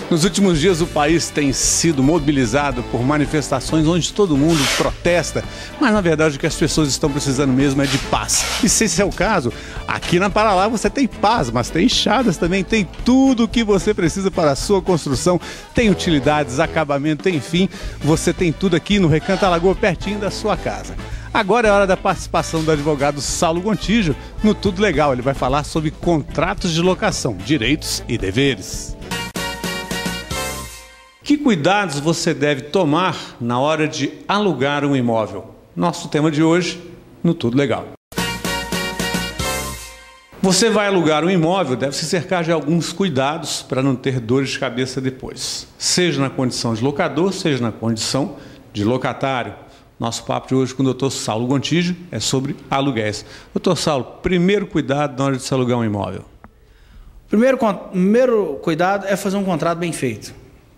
Nos últimos dias o país tem sido mobilizado por manifestações onde todo mundo protesta, mas na verdade o que as pessoas estão precisando mesmo é de paz. E se esse é o caso, aqui na Paralá você tem paz, mas tem enxadas também, tem tudo o que você precisa para a sua construção, tem utilidades, acabamento, enfim, você tem tudo aqui no Recanto Alagoa, pertinho da sua casa. Agora é hora da participação do advogado Saulo Gontijo no Tudo Legal. Ele vai falar sobre contratos de locação, direitos e deveres. Que cuidados você deve tomar na hora de alugar um imóvel? Nosso tema de hoje, no Tudo Legal. Você vai alugar um imóvel, deve se cercar de alguns cuidados para não ter dores de cabeça depois. Seja na condição de locador, seja na condição de locatário. Nosso papo de hoje com o Dr. Saulo Gontijo é sobre aluguéis. Dr. Saulo, primeiro cuidado na hora de se alugar um imóvel. Primeiro cuidado é fazer um contrato bem feito.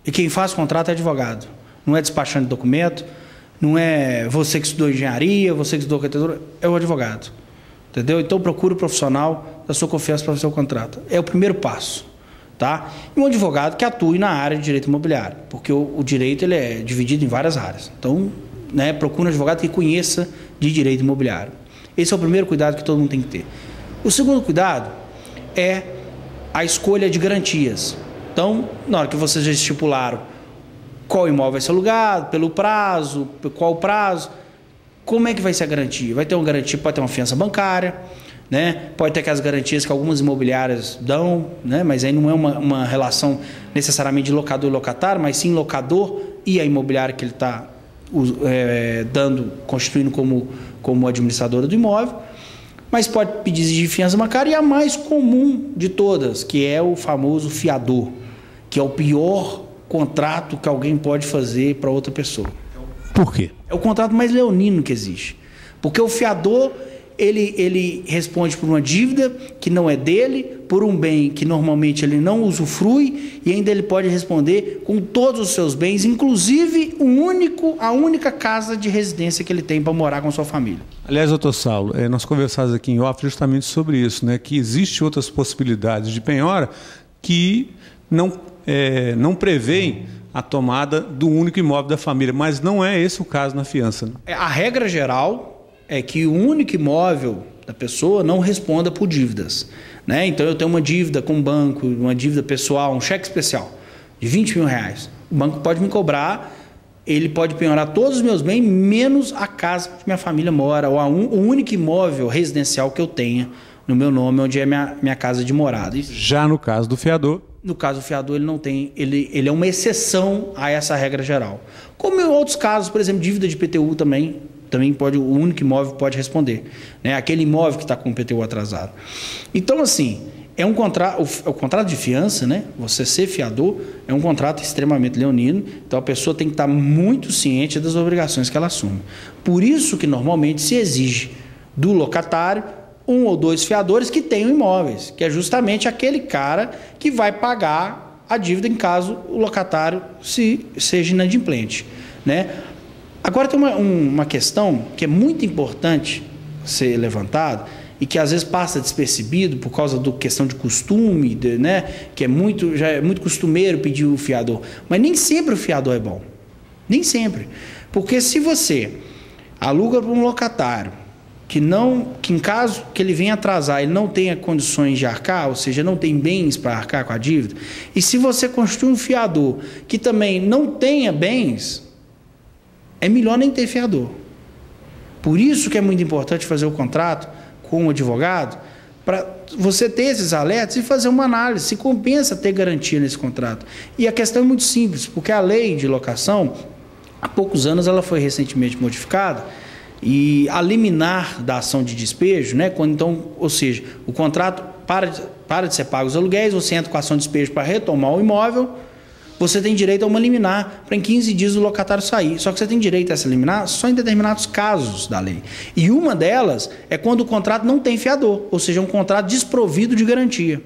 E quem faz o contrato é advogado. Não é despachante de documento, não é você que estudou engenharia, você que estudou arquitetura, é o advogado. Entendeu? Então procure o profissional da sua confiança para fazer o contrato. É o primeiro passo. Tá? E um advogado que atue na área de direito imobiliário, porque o direito ele é dividido em várias áreas. Então, procure um advogado que conheça de direito imobiliário. Esse é o primeiro cuidado que todo mundo tem que ter. O segundo cuidado é a escolha de garantias. Então, na hora que vocês já estipularam qual imóvel vai ser alugado, pelo prazo, qual o prazo, como é que vai ser a garantia? Vai ter uma garantia, pode ter uma fiança bancária, pode ter aquelas garantias que algumas imobiliárias dão, mas aí não é uma relação necessariamente de locador e locatário, mas sim locador e a imobiliária que ele está constituindo como administradora do imóvel, mas pode pedir exigir fiança bancária e a mais comum de todas, que é o famoso fiador, que é o pior contrato que alguém pode fazer para outra pessoa. Por quê? É o contrato mais leonino que existe, porque o fiador ele responde por uma dívida que não é dele, por um bem que normalmente ele não usufrui e ainda ele pode responder com todos os seus bens, inclusive a única casa de residência que ele tem para morar com sua família. Aliás, doutor Saulo, nós conversamos aqui em off justamente sobre isso, que existem outras possibilidades de penhora que não prevêem a tomada do único imóvel da família, mas não é esse o caso na fiança. A regra geral é que o único imóvel da pessoa não responda por dívidas. Então eu tenho uma dívida com o banco, uma dívida pessoal, um cheque especial de R$20 mil. O banco pode me cobrar, ele pode penhorar todos os meus bens, menos a casa que minha família mora, ou o único imóvel residencial que eu tenha no meu nome, onde é minha casa de morada. Já no caso do fiador? No caso do fiador, ele não tem, ele é uma exceção a essa regra geral. Como em outros casos, por exemplo, dívida de IPTU também pode, o único imóvel pode responder, aquele imóvel que está com o IPTU atrasado. Então, assim, o contrato de fiança, você ser fiador, é um contrato extremamente leonino, então a pessoa tem que estar muito ciente das obrigações que ela assume. Por isso que normalmente se exige do locatário 1 ou 2 fiadores que tenham imóveis, que é justamente aquele cara que vai pagar a dívida em caso o locatário seja inadimplente. Agora tem uma questão que é muito importante ser levantada e que às vezes passa despercebido por causa da questão de costume, que já é muito costumeiro pedir o fiador. Mas nem sempre o fiador é bom. Nem sempre. Porque se você aluga para um locatário que em caso que ele venha atrasar, ele não tenha condições de arcar, ou seja, não tem bens para arcar com a dívida, e se você constitui um fiador que também não tenha bens, é melhor nem ter fiador. Por isso que é muito importante fazer o contrato com o advogado, para você ter esses alertas e fazer uma análise, se compensa ter garantia nesse contrato. E a questão é muito simples, porque a lei de locação, há poucos anos ela foi recentemente modificada, e a liminar da ação de despejo, ou seja, o contrato para de ser pago os aluguéis, você entra com a ação de despejo para retomar o imóvel, você tem direito a uma liminar para em 15 dias o locatário sair. Só que você tem direito a essa liminar só em determinados casos da lei. E uma delas é quando o contrato não tem fiador, ou seja, um contrato desprovido de garantia.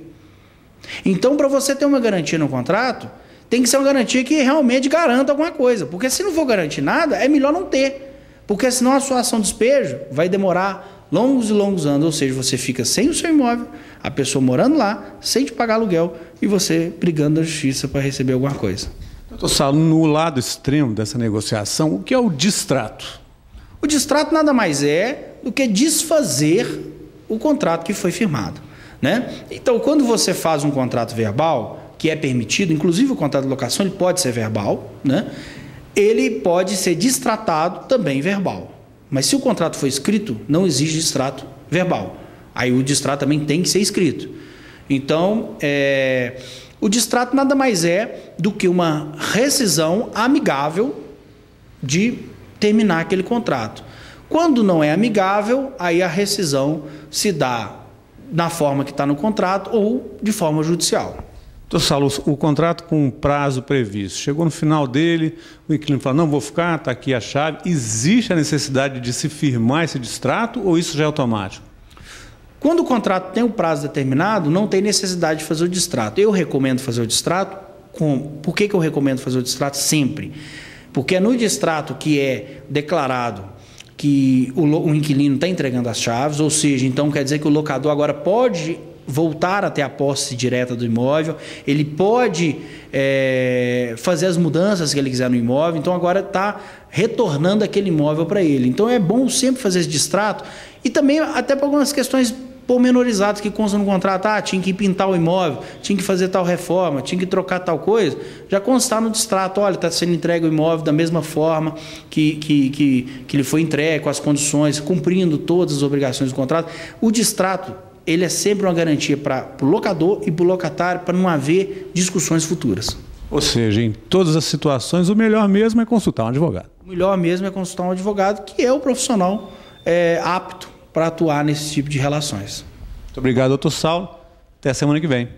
Então, para você ter uma garantia no contrato, tem que ser uma garantia que realmente garanta alguma coisa. Porque se não for garantir nada, é melhor não ter. Porque senão a sua ação de despejo vai demorar longos e longos anos, ou seja, você fica sem o seu imóvel, a pessoa morando lá, sem te pagar aluguel e você brigando na justiça para receber alguma coisa. Doutor Saulo, no lado extremo dessa negociação, o que é o distrato? O distrato nada mais é do que desfazer o contrato que foi firmado, né? Então, quando você faz um contrato verbal, que é permitido, inclusive o contrato de locação, ele pode ser verbal, né? Ele pode ser distratado também verbal. Mas se o contrato for escrito, não existe distrato verbal. Aí o distrato também tem que ser escrito. Então, o distrato nada mais é do que uma rescisão amigável de terminar aquele contrato. Quando não é amigável, aí a rescisão se dá na forma que está no contrato ou de forma judicial. Doutor Saulo, o contrato com um prazo previsto, chegou no final dele, o inquilino fala, não vou ficar, está aqui a chave. Existe a necessidade de se firmar esse distrato ou isso já é automático? Quando o contrato tem um prazo determinado, não tem necessidade de fazer o distrato. Eu recomendo fazer o distrato. Por que eu recomendo fazer o distrato? Sempre. Porque é no distrato que é declarado que o inquilino está entregando as chaves, ou seja, então quer dizer que o locador agora pode voltar até a posse direta do imóvel, ele pode fazer as mudanças que ele quiser no imóvel, então agora está retornando aquele imóvel para ele. Então é bom sempre fazer esse distrato e também até para algumas questões pormenorizadas que constam no contrato, tinha que pintar o imóvel, tinha que fazer tal reforma, tinha que trocar tal coisa, já constar no distrato, olha, está sendo entregue o imóvel da mesma forma que ele foi entregue, com as condições, cumprindo todas as obrigações do contrato. O distrato, ele é sempre uma garantia para o locador e para o locatário, para não haver discussões futuras. Ou seja, em todas as situações, o melhor mesmo é consultar um advogado. O melhor mesmo é consultar um advogado, que é o profissional apto para atuar nesse tipo de relações. Muito obrigado, doutor Saulo. Até a semana que vem.